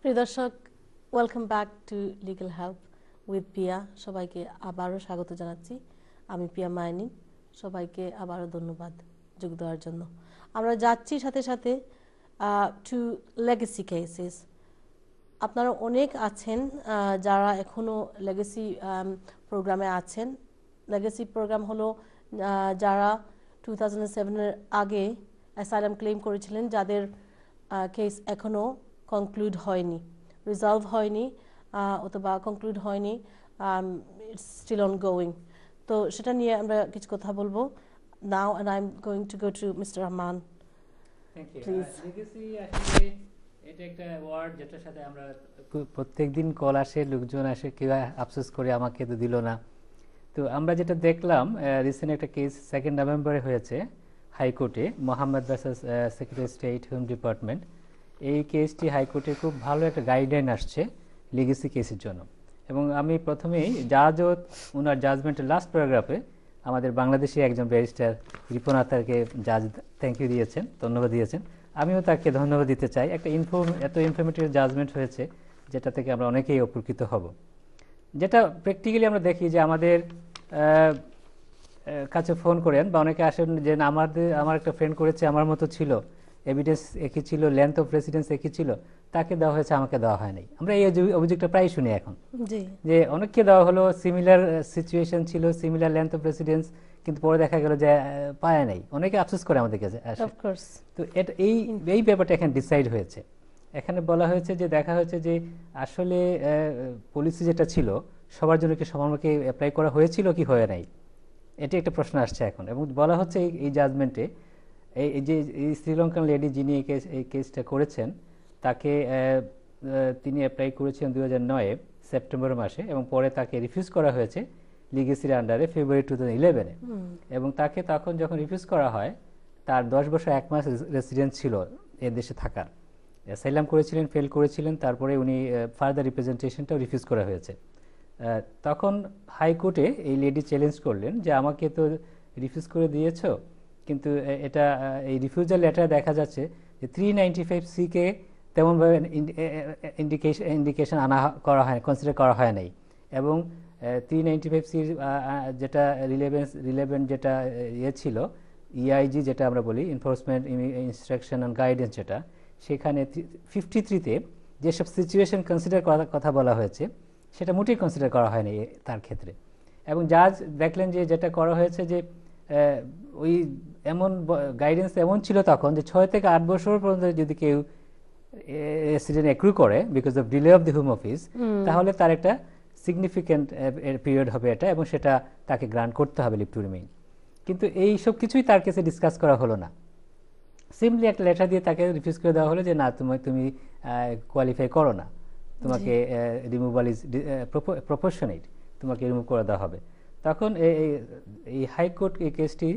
প্রিয় দর্শক, welcome back to legal help with Piya. সবাইকে আবারও স্বাগত জানাচ্ছি। আমি পিয়া মাইনি। সবাইকে আবারও ধন্যবাদ যোগ দেওয়ার জন্য। আমরা যাচ্ছি সাথে সাথে টু লেগেসি কেসেস। আপনারা অনেক আছেন যারা এখনও লেগেসি প্রোগ্রামে আছেন। লেগেসি প্রোগ্রাম হলো যারা 2007-এর আগে অ্যাসাইলাম ক্লেম করেছিলেন, যাদের কেস এখনও কনক্লুড হয়নি, রিজলভ হয়নি অথবা কনক্লুড হয়নি, ইটস স্টিল অন গোয়িং। তো সেটা নিয়ে আমরা কিছু কথা বলবো now, and I am going to go to mister Rahman. Thank you. Legacy আসলে এটা একটা ওয়ার্ড যেটার সাথে আমরা প্রত্যেকদিন কল আসে, লোকজন আসে, কেউ আফসোস করে আমাকে তো দিল না। তো আমরা যেটা দেখলাম, রিসেন্ট একটা কেস 2 নভেম্বরে হয়েছে হাইকোর্টে, Mohammad versus secretary state home department. এই কেসটি হাইকোর্টে খুব ভালো একটা গাইডলাইন আসছে লিগেসি কেসের জন্য। এবং আমি প্রথমেই ওনার জাজমেন্টের লাস্ট প্যারাগ্রাফে আমাদের বাংলাদেশি একজন ব্যারিস্টার রিপন আতারকে জাজ থ্যাংক ইউ দিয়েছেন, ধন্যবাদ দিয়েছেন। আমিও তাকে ধন্যবাদ দিতে চাই। একটা এত ইনফরমেটিভ জাজমেন্ট হয়েছে যেটা থেকে আমরা অনেকেই উপকৃত হব। যেটা প্র্যাকটিক্যালি আমরা দেখি যে আমাদের কাছে ফোন করেন বা অনেকে আসেন যে আমার একটা ফ্রেন্ড করেছে, আমার মতো ছিল, এভিডেন্স একই ছিল, লেন্থ অফ রেসিডেন্স একই ছিল, তাকে দেওয়া হয়েছে, আমাকে দেওয়া হয়নি। আমরা এই অভিযোগটা প্রায় শুনি এখন, যে অনেককে দেওয়া হলো, সিমিলার সিচুয়েশন ছিল, সিমিলার লেন্থ অফ রেসিডেন্স, কিন্তু পরে দেখা গেল যে পায় নাই। অনেকে আফসোস করে আমাদের কাছে আসে। তো এটা এই ব্যাপারটা এখানে ডিসাইড হয়েছে। এখানে বলা হয়েছে যে দেখা হয়েছে যে আসলে পলিসি যেটা ছিল সবার জন্য কি সমানভাবে অ্যাপ্লাই করা হয়েছিল কি হয় নাই, এটি একটা প্রশ্ন আসছে এখন। এবং বলা হচ্ছে এই জাজমেন্টে এই যে এই শ্রীলঙ্কান লেডি যিনি এই কেসটা করেছেন, তাকে তিনি অ্যাপ্লাই করেছেন 2009 সেপ্টেম্বর মাসে, এবং পরে তাকে রিফিউজ করা হয়েছে লিগেসির আন্ডারে ফেব্রুয়ারি 2011-এ। এবং তাকে তখন যখন রিফিউজ করা হয়, তার 10 বছর 1 মাস রেসিডেন্স ছিল এ দেশে থাকার। অ্যাসাইলাম করেছিলেন, ফেল করেছিলেন, তারপরে উনি ফার্দার রিপ্রেজেন্টেশনটাও রিফিউজ করা হয়েছে। তখন হাইকোর্টে এই লেডি চ্যালেঞ্জ করলেন যে আমাকে তো রিফিউজ করে দিয়েছ, কিন্তু এটা এই রিফিউজাল লেটারে দেখা যাচ্ছে যে 395C কে তেমনভাবে ইন্ডিকেশন করা হয়, কনসিডার করা হয় নাই। এবং 395C যেটা রিলেভেন্ট যেটা ছিল ইআইজি, যেটা আমরা বলি এনফোর্সমেন্ট ইনস্ট্রাকশন অ্যান্ড গাইডেন্স, যেটা সেখানে 53-তে যেসব সিচুয়েশন কনসিডার করার কথা বলা হয়েছে সেটা মোটেই কনসিডার করা হয়নি তার ক্ষেত্রে। এবং জাজ দেখলেন যে যেটা করা হয়েছে যে ওই এমন গাইডেন্স এমন ছিল তখন যে 6 থেকে 8 বছর পর্যন্ত যদি কেউ রেসিডেন্ট অ্যাক্রু করে because of delay of the home office, তাহলে তার একটা সিগনিফিক্যান্ট পিরিয়ড হবে এটা, এবং সেটা তাকে গ্রান্ট করতে হবে লিভ টু রিমেইন। কিন্তু এই সব কিছুই তার কাছে ডিসকাস করা হলো না। সিম্পলি একটা লেটার দিয়ে তাকে রিফিউজ করে দেওয়া হলো যে না, তুমি কোয়ালিফাই করো না, তোমাকে রিমুভাল ইজ প্রপোর্শনেট, তোমাকে রিমুভ করে দেওয়া হবে। তখন এই হাইকোর্ট এই কেসটি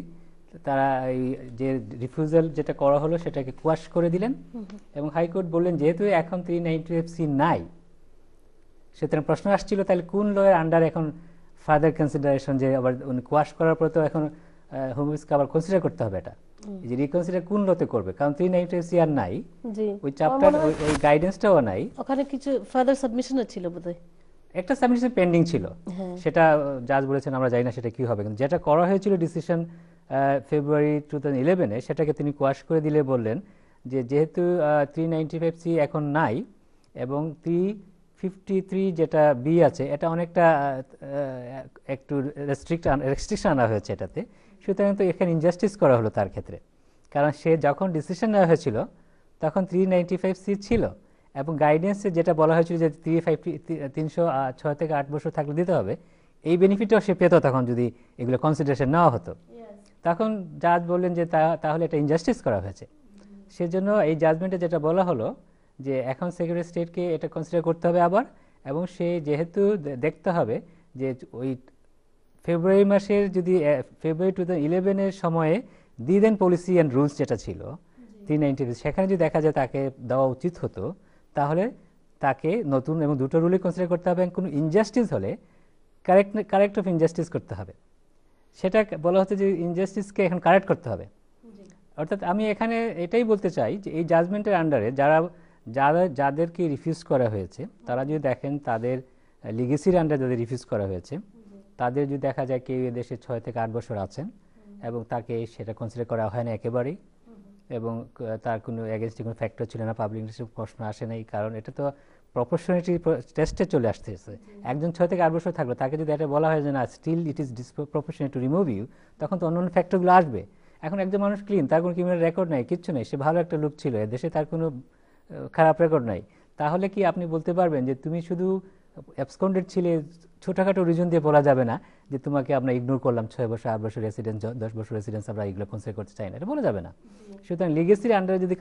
তারা এই যে রিফিউজাল যেটা করা হলো সেটাকে কোয়াশ করে দিলেন। এবং হাইকোর্ট বললেন যেহেতু এখন 395C নাই, সুতরাং প্রশ্ন আসছিল তাহলে কোন লয়ের আন্ডার এখন ফার্দার কনসিডারেশন, যে আবার কোয়াশ করার পর তো এখন হোম অফিসকে আবার কনসিডার করতে হবে এটা, যে রিকনসিডার কোন লতে করবে, কারণ 395C আর নাই, ওই চ্যাপ্টার ওই গাইডেন্সটাও নাই। ওখানে কিছু ফার্দার সাবমিশনও ছিল বোধহয়, একটা সাবমিশন পেন্ডিং ছিল, সেটা জাজ বলেছেন আমরা জানি না সেটা কি হবে। কিন্তু যেটা করা হয়েছিল ডিসিশন ফেব্রুয়ারি 2011-এ, সেটাকে তিনি কোয়াশ করে দিলে বললেন যে যেহেতু 395C এখন নাই এবং 353 যেটা বি আছে এটা অনেকটা একটু রেস্ট্রিকশন আনা হয়েছে এটাতে, সুতরাং তো এখানে ইনজাস্টিস করা হলো তার ক্ষেত্রে। কারণ সে যখন ডিসিশন নেওয়া হয়েছিল তখন 395C ছিল, এবং গাইডেন্সে যেটা বলা হয়েছিল যে 306 থেকে 8 বছর থাকলে দিতে হবে, এই বেনিফিটও সে পেত তখন যদি এগুলো কনসিডারেশন নেওয়া হতো। তখন জাজ বললেন যে তাহলে এটা ইনজাস্টিস করা হয়েছে। সেজন্য এই জাজমেন্টে যেটা বলা হলো যে এখন সেক্রেটারি স্টেটকে এটা কনসিডার করতে হবে আবার, এবং সে যেহেতু দেখতে হবে যে ওই ফেব্রুয়ারি মাসের যদি ফেব্রুয়ারি 2011-এর সময়ে দি দেন পলিসি অ্যান্ড রুলস যেটা ছিল 395, সেখানে যদি দেখা যায় তাকে দেওয়া উচিত হতো, তাহলে তাকে নতুন এবং দুটো রুলই কনসিডার করতে হবে, এবং কোনো ইনজাস্টিস হলে কারেক্ট অফ ইনজাস্টিস করতে হবে। সেটা বলা হচ্ছে যে ইনজাস্টিসকে এখন কারেক্ট করতে হবে। অর্থাৎ আমি এখানে এটাই বলতে চাই যে এই জাজমেন্টের আন্ডারে যারা যাদেরকে রিফিউজ করা হয়েছে তারা যদি দেখেন তাদের লিগেসির আন্ডারে যাদের রিফিউজ করা হয়েছে তাদের যদি দেখা যায় কেউ এদেশে 6 থেকে 8 বছর আছেন এবং তাকে সেটা কনসিডার করা হয় না একেবারেই, এবং তার কোনো এগেনস্টে কোনো ফ্যাক্টর ছিল না, পাবলিক ইন্টারেস্টের প্রশ্ন আসে নাই, কারণ এটা তো প্রপোর্শনালিটি টেস্টে চলে আসতেছে। একজন 6 থেকে 8 বছর থাকলো, তাকে যদি এটা বলা হয় যে না still it is disproportionate to remove you, তখন তো অন্য ফ্যাক্টরগুলো আসবে। এখন একজন মানুষ ক্লিন, তার কোনো ক্রিমিনাল রেকর্ড নাই, কিচ্ছু নেই, সে ভালো একটা লোক ছিল, এদেশে তার কোনো খারাপ রেকর্ড নাই, তাহলে কি আপনি বলতে পারবেন যে তুমি শুধু অ্যাবসকন্ডেড ছিলে, ছোটখাটো রিজন দিয়ে বলা যাবে না যে তোমাকে আমরা ইগনোর করলাম, 6 বছর 8 বছর রেসিডেন্স 10 বছর রেসিডেন্স আমরা এগুলো কনসিডার করতে চাই না, এটা বলা যাবে না। সুতরাং লিগেসির আন্ডারে যদি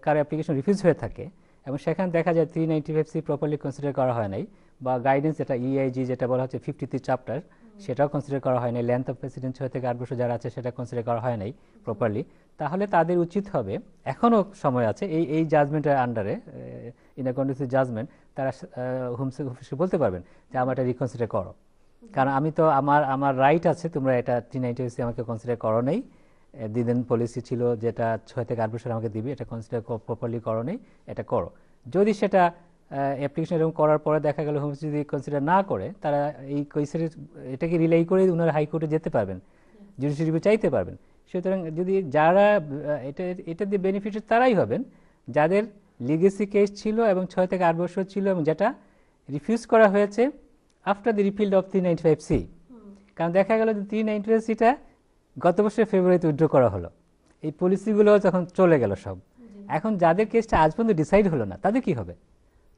কারো অ্যাপ্লিকেশন রিফিউজ হয়ে থাকে এবং সেখানে দেখা যায় 395C প্রপারলি কনসিডার করা হয় নাই, বা গাইডেন্স যেটা ইআইজি যেটা বলা হচ্ছে 53 চ্যাপ্টার সেটাও কনসিডার করা হয় নাই, লেন্থ অফ প্রেসিডেন্ট 6 থেকে 8 বছর যারা আছে সেটা কনসিডার করা হয় নাই প্রপারলি, তাহলে তাদের উচিত হবে, এখনও সময় আছে এই জাজমেন্টের আন্ডারে, ইন অ্যাকর্ডিং টু জাজমেন্ট, তারা হোম অফিসকে বলতে পারবেন যে আমার এটা রিকনসিডার করো, কারণ আমি তো আমার রাইট আছে, তোমরা এটা 395C আমাকে কনসিডার করো নেই, দিন পলিসি ছিল যেটা 6 থেকে 8 বছর আমাকে দিবে, এটা কনসিডার প্রপারলি করো নেই, এটা করো। যদি সেটা অ্যাপ্লিকেশন এরকম করার পরে দেখা গেল হোম যদি কনসিডার না করে, তারা এই কেসের এটাকে রিলাই করে ওনারা হাইকোর্টে যেতে পারবেন, জুডিশিয়াল রিভিউ চাইতে পারবেন। সুতরাং যদি যারা এটা দিয়ে বেনিফিটেড তারাই হবেন যাদের লিগেসি কেস ছিল এবং 6 থেকে 8 বছর ছিল এবং যেটা রিফিউজ করা হয়েছে after the repeal of 395C। কারণ দেখা গেল যে 395Cটা গত বছর ফেব্রুয়ারিতে উইথড্র করা হলো, এই পলিসিগুলো যখন চলে গেল সব, এখন যাদের কেসটা আজ পর্যন্ত ডিসাইড হলো না তাদের কি হবে?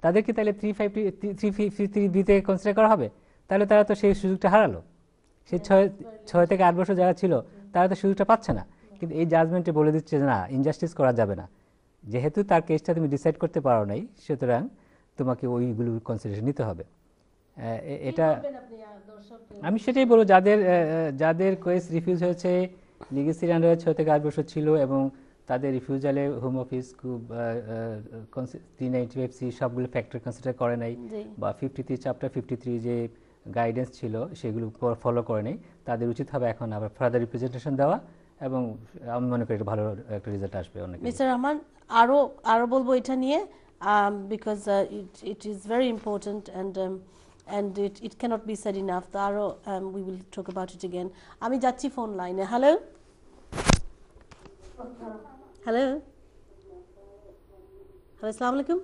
তাদের কি তাহলে 353B-তে কনসিডার করা হবে? তাহলে তারা তো সেই সুযোগটা হারালো, সেই 6 থেকে 8 বছর যারা ছিল তারা তো সুযোগটা পাচ্ছে না। কিন্তু এই জাজমেন্টে বলে দিচ্ছে যে না, ইনজাস্টিস করা যাবে না, যেহেতু তার কেসটা তুমি ডিসাইড করতে পারো নাই, সুতরাং তোমাকে ওইগুলো কনসিডারেশন নিতে হবে। এটা আমি সেটাই বলবো, যাদের কেস রিফিউজ হয়েছে, লিগেসির আন্ডারে 6 থেকে 8 বছর ছিল এবং তাদের রিফিউজালে হোম অফিস খুব 395C সবগুলো ফ্যাক্টর কনসিডার করে নাই, বা 53 চ্যাপ্টার 53 যে গাইডেন্স ছিল সেগুলো ফলো করে নাই, তাদের উচিত হবে এখন আবার ফার্দার রিপ্রেজেন্টেশন দেওয়া, এবং আমি মনে করি একটা ভালো একটা রেজাল্ট আসবে অনেক। মিস্টার রহমান, আরো বলবো এটা নিয়ে, because it is very important and it cannot be said enough. আরো we will talk about it again. আমি যাচ্ছি ফোন লাইনে। হ্যালো হ্যালো আসসালামু আলাইকুম।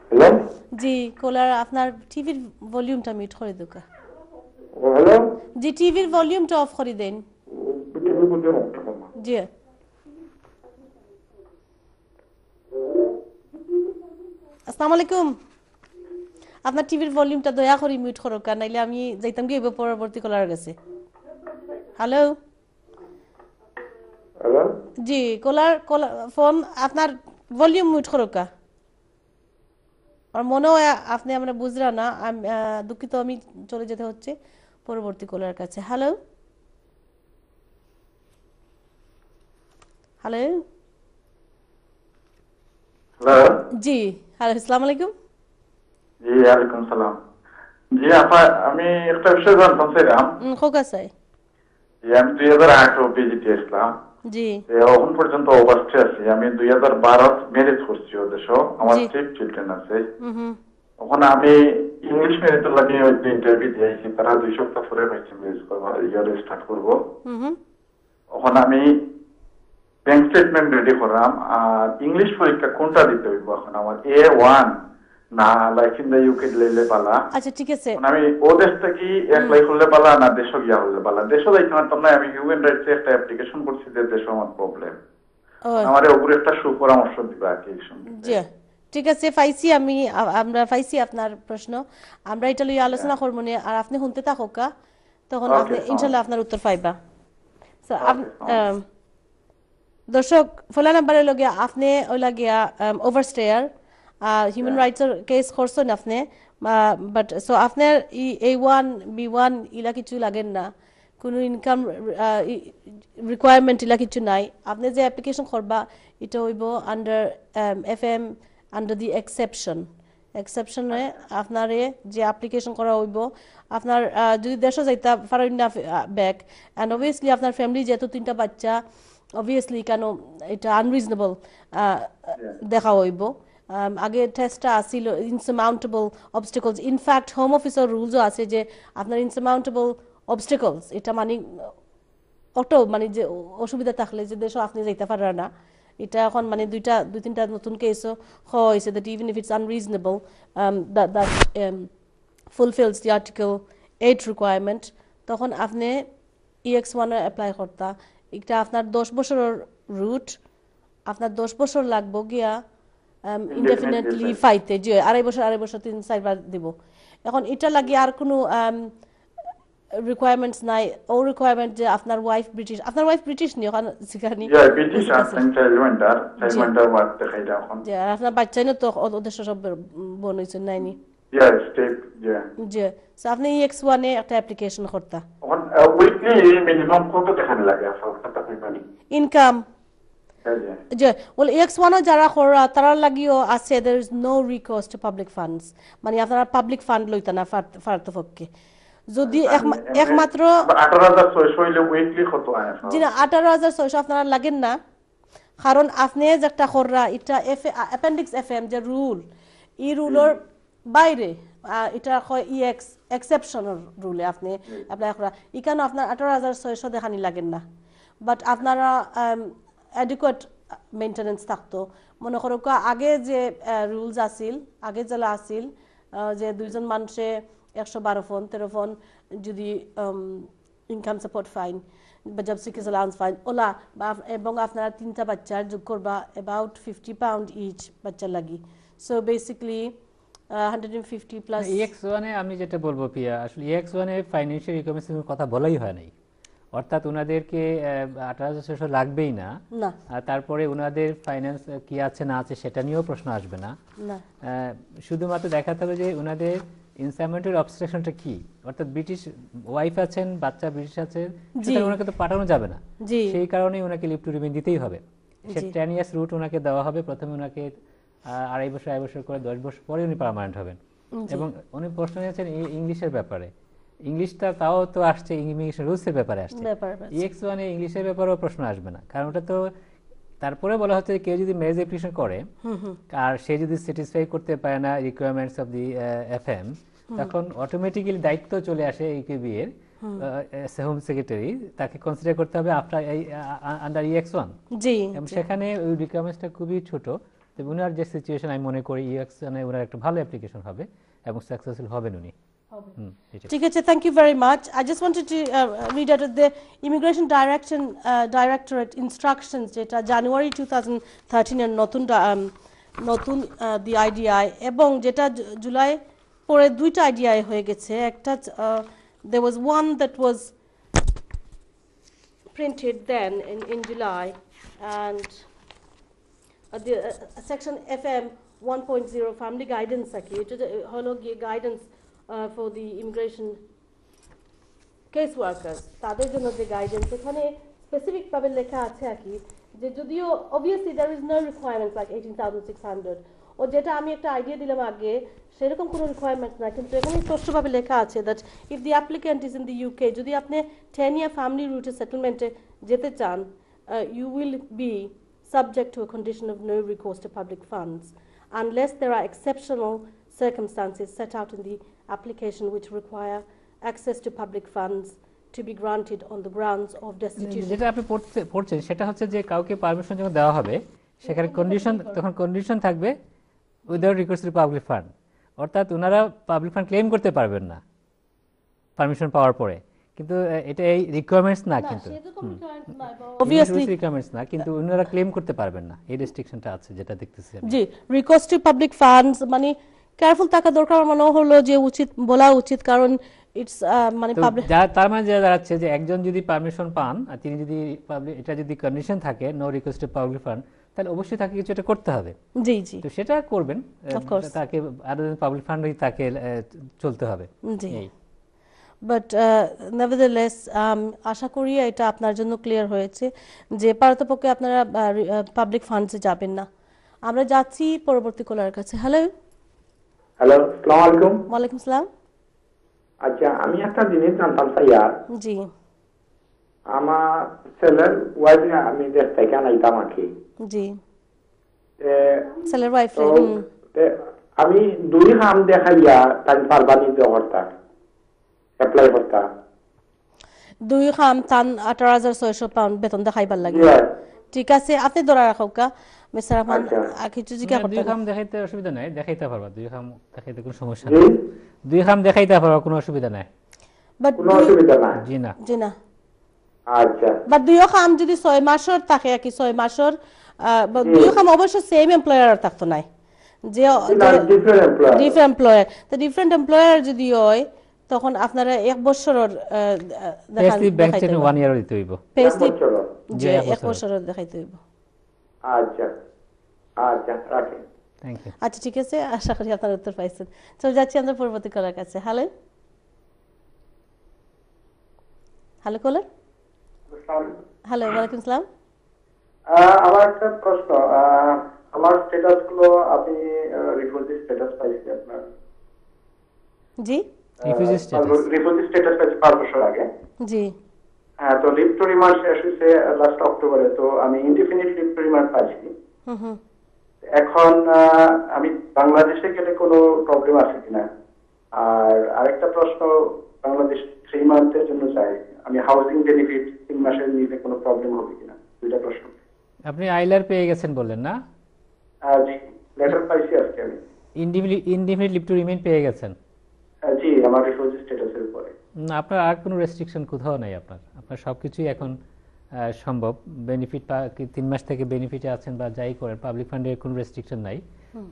হ্যালো জি, কলার আপনার টিভির ভলিউমটা মিউট করে দুকা। হ্যালো জি, টিভির ভলিউমটা অফ করে দেন। জি আসসালামু আলাইকুম। আপনার টিভির ভলিউমটা দয়া করে মিউট করো, কারণ নাইলে আমি যাইতাম গিয়ে পরবর্তী কলার গেছে। হ্যালো হ্যালো জি, কলার ফোন আপনার ভলিউম মিউট করো কা। আর মনে হয় আপনি আমরা বুঝরা না, দুঃখিত, আমি চলে যেতে হচ্ছে পরবর্তী কলার কাছে। হ্যালো হ্যালো হ্যালো জি, হ্যালো আসসালামু আলাইকুম। জি ওয়ালাইকুম সালাম। জি আপা, আমি একটা বিষয় জানতাম চাইলাম। খোকা চাই। জি আমি 2008 পিজিটি আসলাম। জি এখন পর্যন্ত অবস্থায় আছি। আমি 2012 ম্যারেজ করছি ওদের সহ, আমার জি। 3 চিলড্রেন আছে। হুম ওখানে আমি ইংলিশ মিডিয়ামে লাগি ইন্টারভিউ দিয়েছি, তারা 2 সপ্তাহ পরে পাইছি ম্যারেজ করবো, ইয়ারে স্টার্ট করবো। হুম ওখানে আমি ব্যাংক স্টেটমেন্ট রেডি করলাম, আর ইংলিশ পরীক্ষা কোনটা দিতে হইব এখন আমার? A1 না লাইফ ইন দ্য ইউকে দিলে পালা? আচ্ছা ঠিক আছে। আমি ও দেশ থেকে অ্যাপ্লাই করলে পালা না দেশ গিয়া হলে পালা? দেশ যাইতে পারতাম না, আমি হিউম্যান রাইটসে একটা অ্যাপ্লিকেশন করছি যে দেশ আমার প্রবলেম, আমার উপরে একটা সুপরামর্শ দিবা আর কি। জি ঠিক আছে, পাইছি আমরা পাইছি আপনার প্রশ্ন, আমরা এটা লইয়া আলোচনা করবো নি, আর আপনি শুনতে থাকুক, তখন আপনি ইনশাল্লাহ আপনার উত্তর পাইবা। দর্শক, ফলা নাম্বারের লগে আপনি ওই লাগিয়া ওভারস্টেয়ার হিউম্যান রাইটসের কেস করছেন আপনি, বাট সো আপনার A1 B1 ইলা কিছু লাগেন না, কোনো ইনকাম রিকোয়ারমেন্ট ইলা কিছু নাই। আপনি যে অ্যাপ্লিকেশন করবা এটা হইব আন্ডার FM আন্ডার দি এক্সেপশনে আপনারে যে অ্যাপ্লিকেশন করা হইব, আপনার যদি দেশে যাইতা পারেন না ব্যাক, অ্যান্ড অবভিয়াসলি আপনার ফ্যামিলি যেহেতু 3টা বাচ্চা, অবভিয়াসলি কেন এটা আনরিজনেবল দেখা হইব আগে টেস্টটা আসিল ইনসামাউন্টেবল অবস্টেকলস ইনফ্যাক্ট হোম অফিসের রুলসও আছে যে আপনার ইনসামাউন্টেবল অবস্টেকলস এটা মানে অটো মানে যে অসুবিধা থাকলে যে দেশও আপনি যাইতে পারেন না এটা এখন মানে দুই তিনটা নতুন কেসও হয়েছে that even if it's unreasonable that fulfills the Article 8 requirement তখন আপনি EX1 অ্যাপ্লাই করতা এটা আপনার 10 বছরের রুট আপনার 10 বছর লাগবো গিয়া ইনডেফিনিটলি ফাইতে যে আড়াই বছর 3-4 বার দিব এখন এটা লাগি আর কোনো রিকোয়ারমেন্টস নাই ও রিকোয়ারমেন্ট যে আপনার ওয়াইফ ব্রিটিশ নি ওখানে সিখানি ব্রিটিশ আছেন চাইল্ড ওয়ার্ক দেখাইতা এখন যে আপনার বাচ্চা না তো ওদের সব বোন হইছে নাইনি জি সো আপনি EX1 এ একটা অ্যাপ্লিকেশন করতা উইকলি মিনিমাম কত দেখান লাগে আপনার ইনকাম যে well EX1 যারা করা তারা লাগিও আছে there is no recourse to public funds মানে আপনারা পাবলিক ফান্ড লইতা না ফার্তপক্ষে যদি একমাত্র 18600 হইলে উইকলি কত আয় জি না 18600 আপনারা লাগেন না কারণ আপনি যেটা করা এটা অ্যাপেন্ডিক্স FM যে রুল এই রুলের বাইরে এটা হয় EX এক্সেপশনাল রুলে আপনি অ্যাপ্লাই করা এখানে আপনার 18600 দেখানি লাগেন না বাট আপনারা অ্যাডিকুয়েট মেইনটেনেন্স থাকতো মনে করো আগে যে রুলস আসিল আগে যেলা আসিল যে দুইজন মানুষে 112 ফোন 13 ফোন যদি ইনকাম সাপোর্ট ফাইন বা job seekers allowance fine OLA এবং আপনারা তিনটা বাচ্চার যোগ করবা অ্যাবাউট 50 পাউন্ড ইচ বাচ্চা লাগি সো বেসিক্যালি 150 প্লাস EX1 এ আমি যেটা বলবো পিয়া আসলে EX1 এ ফাইন্যান্সিয়াল রিকমেন্ডেশনের কথা বলাই হয় নাই অর্থাৎ ওনাদেরকে 18600 লাগবেই না আর তারপরে ওনাদের ফাইন্যান্স কি আছে না আছে সেটা নিয়েও প্রশ্ন আসবে না শুধুমাত্র দেখাতে হবে যে ওনাদের ইনসাইমেন্টের অবস্ট্রাকশনটা কি অর্থাৎ ব্রিটিশ ওয়াইফ আছেন বাচ্চা ব্রিটিশ আছে সেটা ওনাকে তো পাঠানো যাবে না সেই কারণেই ওনাকে লিভ টু রিমেইন দিতেই হবে সে 10 ইয়ার্স রুট ওনাকে দেওয়া হবে প্রথমে ওনাকে আড়াই বছর করে 10 বছর পরে উনি পার্মানেন্ট হবেন এবং উনি প্রশ্ন নিয়েছেন ইংলিশের ব্যাপারে ইংলিশটা তাও তো আসছে ইমিগ্রেশন রুলসের ব্যাপারে আসছে EX1 এ ইংলিশের ব্যাপারেও প্রশ্ন আসবে না কারণ ওটা তো তারপরে বলা হচ্ছে কেউ যদি ম্যারেজ অ্যাপ্লিকেশন করে আর সে যদি স্যাটিসফাই করতে পারে না রিকোয়ারমেন্টস অফ দি FM তখন অটোমেটিক্যালি দায়িত্ব চলে আসে EKB এর হোম সেক্রেটারি তাকে কনসিডার করতে হবে আফটার আন্ডার EX1 জি এবং সেখানে ওই রিকোয়ারমেন্টসটা খুবই ছোট তো উনার যে সিচুয়েশন আমি মনে করি EX1 এ উনার একটা ভালো অ্যাপ্লিকেশন হবে এবং সাকসেসফুল হবেন উনি ঠিক আছে thank you very much I just wanted to read out the immigration directorate instructions যেটা জানুয়ারি 2013 এর নতুন দি IDI এবং যেটা জুলাই পরে দুইটা IDI হয়ে গেছে একটা there was one that was printed then in July and the section FM 1.0 family guidance it is holo guidance for the immigration case workers তাদের জন্য যে গাইডেন্স এখানে স্পেসিফিক ভাবে লেখা আছে কি যে যদিও obviously there is no requirements like 18600 ও যেটা আমি একটা আইডিয়া দিলাম আগে সেরকম কোনো রিকোয়ারমেন্ট না কিন্তু এখানে স্পষ্টভাবে লেখা আছে that if the applicant is in the UK যদি আপনি 10 year family route settlement-এ যেতে চান you will be subject to a condition of no recourse to public funds unless there are exceptional circumstances set out in the application which require access to public funds to be granted on the grounds of destitution যেটা আপনি পড়ছেন সেটা হচ্ছে যে কাউকে permission যখন দেওয়া হবে সেখানে কন্ডিশন থাকবে without recourse two public fund অর্থাৎ ওনারা পাবলিক ফান্ড ক্লেম করতে পারবেন না পারমিশন পাওয়ার পরে কিন্তু এটা এই রিকোয়ারমেন্টস না কিন্তু obviously রিকোয়ারমেন্টস না কিন্তু ওনারা ক্লেম করতে পারবেন না এই রেস্ট্রিকশনটা আছে যেটা দেখতেছি জি রিকোর্স টু পাবলিক ফান্ডস মানে কেয়ারফুল থাকা দরকার মনে হলো যে বলা উচিত কারণ ইটস মানে পাবলিক তার মানে যা দাঁড়াচ্ছে যে একজন যদি পারমিশন পান আর তিনি যদি এটা যদি কন্ডিশন থাকে no request to public fund তাহলে অবশ্যই তাকে কিছু এটা করতে হবে জি জি তো সেটা করবেন তাকে আদার দ্যান পাবলিক ফান্ডই তাকে চলতে হবে জি বাট নেভারদারলেস আশা করি এটা আপনার জন্য ক্লিয়ার হয়েছে যে পারতপক্ষে আপনারা পাবলিক ফান্ডসে যাবেন না আমরা যাচ্ছি পরবর্তী কলার কাছে হ্যালো আসসালামু আলাইকুম ওয়ালাইকুম আসসালাম আচ্ছা আমি একটা জিনিস জানতাম স্যার জি আমার ছেলের ওয়াইফ আমি দেশ থেকে আনাইতাম আর কি। জি, এ, ছেলের ওয়াইফ তো আমি 2 খাম দেখাইয়া তাই পারবানি দেওয়ারটা অ্যাপ্লাই করতা। 2 খাম তান 18,600 পাউন্ড বেতন দেখাইবার লাগে। ঠিক আছে, আপনি ধরা রাখুকা মিস্টার রহমান। কিছু জিজ্ঞাসা করতে 2 খাম দেখাইতে অসুবিধা নাই, দেখাইতে পারবা। 2 খাম দেখাইতে কোনো সমস্যা নাই। 2 খাম দেখাইতে পারবা, কোনো অসুবিধা নাই। বাট কোনো অসুবিধা নাই। জি না। আচ্ছা, বাট 2 খাম যদি 6 মাসের থাকে কি 6 মাসের 2 খাম অবশ্য সেম এমপ্লয়ার থাকতো নাই, যে ডিফারেন্ট এমপ্লয়ার। তো ডিফারেন্ট এমপ্লয়ার যদি হয় তখন আপনারা 1 বছরের পেস্লিপ ব্যাংক স্টেটমেন্ট 1 ইয়ার দিতে হইব। পেস্লিপ জি, 1 বছরের দেখাইতে হইব। আচ্ছা আচ্ছা, রাখেন। Thank you. আচ্ছা ঠিক আছে, আশা করি আপনার উত্তর পাইছেন। চলে যাচ্ছি আমরা পরবর্তী কলার কাছে। হ্যালো হ্যালো কলার। হ্যালো, ওয়ালাইকুম আসসালাম। আমার একটা প্রশ্ন, আমার স্ট্যাটাস গুলো আপনি রিফিউজি স্ট্যাটাস পাইছি আপনার? জি, রিফিউজি স্ট্যাটাস পাইছি 5 বছর আগে। জি। হ্যাঁ, তো লিভ টু রিমান্ড শেষ হয়েছে লাস্ট অক্টোবরে, তো আমি ইনডিফিনিট লিভ টু রিমান্ড পাইছি। এখন আমি বাংলাদেশে গেলে কোনো প্রবলেম আছে কিনা? আর আরেকটা প্রশ্ন, বাংলাদেশ 3 মান্থের জন্য চাই, আমি হাউজিং বেনিফিট 3 মাসের নিলে কোনো প্রবলেম হবে কিনা? 2টা প্রশ্ন। আপনি আইলার পেয়ে গেছেন বললেন না? জি, লেটার পাইছি আজকে আমি। ইনডিফিনিট লিভ টু রিমেইন পেয়ে গেছেন? জি, আমার রিফিউজি স্ট্যাটাসের উপরে। না, আপনার আর কোনো রেস্ট্রিকশন কোথাও নাই। আপনার সবকিছুই এখন সম্ভব। বেনিফিট 3 মাস থেকে বেনিফিটে আছেন বা যাই করেন, পাবলিক ফান্ডের কোনো রেস্ট্রিকশন নাই,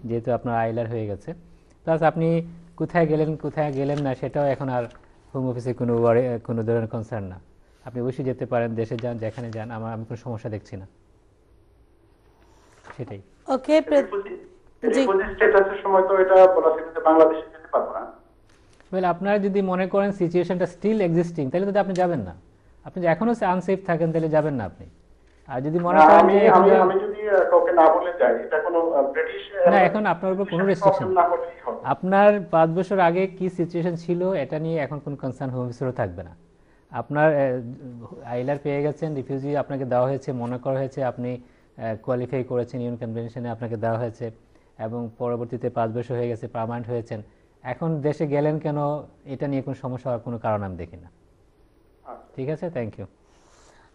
যেহেতু আপনার আইলার হয়ে গেছে। প্লাস আপনি কোথায় গেলেন না সেটাও এখন আর হোম অফিসে কোনো ধরনের কনসার্ন না। আপনি অবশ্যই যেতে পারেন, দেশে যান, যেখানে যান, আমি কোনো সমস্যা দেখছি না। সেটাই। ওকে, রিফিউজি স্ট্যাটাসের সময় তো এটা বলা ছিল যে বাংলাদেশে যেতে পারবো না। আপনারা যদি মনে করেন সিচুয়েশনটা স্টিল এক্সিস্টিং, তাহলে তো আপনি যাবেন না। আপনি যদি এখনো আনসেফ থাকেন তাহলে যাবেন না আপনি। আর যদি মনে করেন যে আমি যদি কাউকে না বলে যাই, এটা কোনো ব্রিটিশ না, এখন আপনার উপর কোনো রেস্ট্রিকশন না করলেই হবে। আপনার 5 বছর আগে কি সিচুয়েশন ছিল এটা নিয়ে এখন কোনো কনসার্ন হোম অফিসেরও থাকবে না। আপনার আইলার পেয়ে গেছেন, রিফিউজি আপনাকে দেওয়া হয়েছে, মনে করা হয়েছে আপনি কোয়ালিফাই করেছেন, ইউএন কনভেনশনে আপনাকে দেওয়া হয়েছে, এবং পরবর্তীতে 5 বছর হয়ে গেছে, পার্মানেন্ট হয়েছেন। এখন দেশে গেলেন কেন, এটা নিয়ে কোনো সমস্যা হওয়ার কোনো কারণ আমি দেখি না। ঠিক আছে, থ্যাংক ইউ।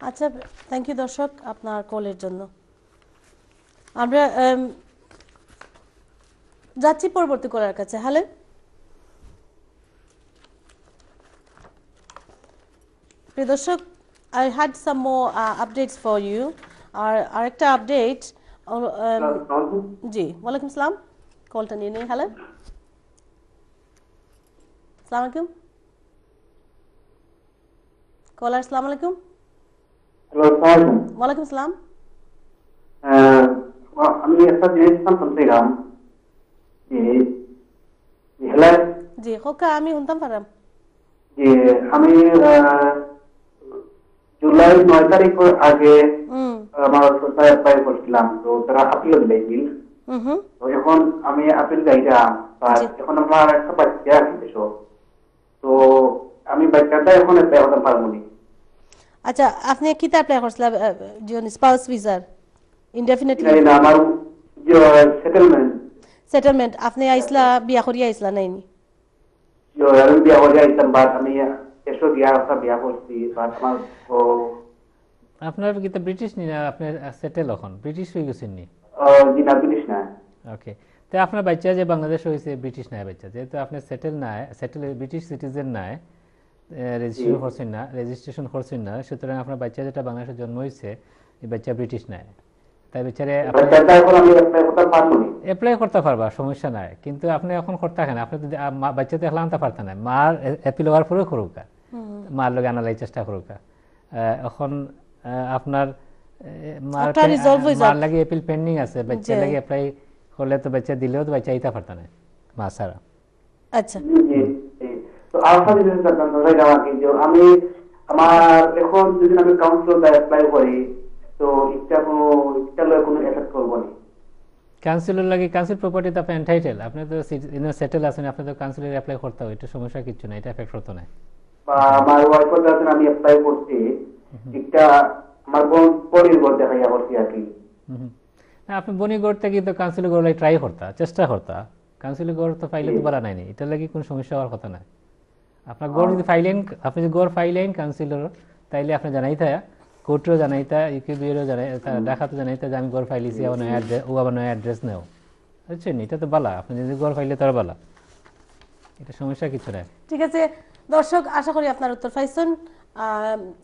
আচ্ছা, থ্যাংক ইউ দর্শক আপনার কলের জন্য। আমরা যাচ্ছি পরবর্তী কলার কাছে। হ্যালো, প্রিয় দর্শক, I had some more updates for you. আর আরেকটা আপডেট, জি, ওয়ালাইকুম আসসালাম। কলটা নিয়ে নেই। হ্যালো, আসসালামু আলাইকুম কলার। আসসালামু আলাইকুম। হ্যালো, আসসালামু আলাইকুম। ওয়ালাইকুম আসসালাম। আমি একটা জিনিস শুনছিলাম, হ্যালো জি খোকা, আমি শুনতাম পারাম। যে আমি জুলাই 9 তারিখের আগে আমার সোসাই অ্যাপ্লাই করছিলাম, তো তারা আপিল দিয়েছিল। তো এখন আমি আপিল গাইলাম, এখন আমার একটা বাচ্চা আছে, তো আমি বাচ্চাটা এখন অ্যাপ্লাই করতে পারবো না। আচ্ছা, আপনি কিতা অ্যাপ্লাই করছিলেন? স্পাউস ভিসার ইনডেফিনিটলি? না, আমার সেটেলমেন্ট। আপনি আইসলা বিয়া করিয়া আইসলা নাইনি? আমি বিয়া করিয়া আইতাম, বাট আমি এসো বিয়া করছি, বাট আমার আপনার কি তো ব্রিটিশ নি না? আপনি সেটেল এখন ব্রিটিশ হয়ে গেছেন নি? জি না, ব্রিটিশ না। ওকে, তো আপনার বাচ্চা যে বাংলাদেশ হয়েছে ব্রিটিশ না বাচ্চা, যেহেতু আপনি সেটেল ব্রিটিশ সিটিজেন নাই, রেজিস্ট্রেশন করছেন না, সুতরাং আপনার বাচ্চা যেটা বাংলাদেশে জন্ম হয়েছে এই বাচ্চা ব্রিটিশ নাই। তাই বেচারে অ্যাপ্লাই করতে পারবা, সমস্যা নাই। কিন্তু আপনি এখন করতে থাকেন, আপনি যদি বাচ্চাতে এখন আনতে পারতেন না, মার অ্যাপিল হওয়ার পরেও করুক, মার লোক আনালাই চেষ্টা করুক। এখন আপনার মার লাগে অ্যাপিল পেন্ডিং আছে, বাচ্চা লাগে অ্যাপ্লাই করলে তো বাচ্চা দিলেও তো বাচ্চা আইতে পারতেন না মা ছাড়া। আচ্ছা, তো আমি আমার এখন যদি আমি কাউন্সিল অ্যাপ্লাই করি, তো কোনো এফেক্ট করবো না? কাউন্সিলর লাগে, কাউন্সিল প্রপার্টিতে আপনি এন্টাইটেল, আপনি তো সেটেল আছেন, আপনি তো কাউন্সিলর অ্যাপ্লাই করতে হবে, এটা সমস্যা কিছু না, এটা এফেক্ট হতো না। বা আমার ওয়াইফের কাছে আমি অ্যাপ্লাই করছি, একটা আমার পরিবার দেখাইয়া করছি আর কি। আপনি বনিগড় থেকে তো কাউন্সিল গড়লে ট্রাই করতা, চেষ্টা করতা, কাউন্সিল গড় তো ফাইলে তো বলা নাইনি, এটা লাগি কোনো সমস্যা হওয়ার কথা না। আপনার গড় যদি ফাইলেন, আপনি যদি গড় ফাইলেন কাউন্সিলর, তাইলে আপনি জানাইতা, কোর্টও জানাইতা, ইউকিবিরও জানাইতা, ডাকাতও জানাইতা যে আমি গড় ফাইলিছি, আমার নয় অ্যাড্রেস, ও আবার নয় অ্যাড্রেস নেও, বুঝছেন? এটা তো বালা, আপনি যদি গড় ফাইলে তার বালা, এটা সমস্যা কিছু নাই। ঠিক আছে দর্শক, আশা করি আপনার উত্তর পাইছেন।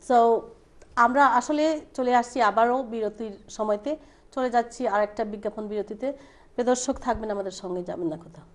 সো আমরা আসলে চলে আসছি আবারও বিরতির সময়তে, চলে যাচ্ছি আর একটা বিজ্ঞাপন বিরতিতে। দর্শক থাকবেন আমাদের সঙ্গে, যাবেন না কোথাও।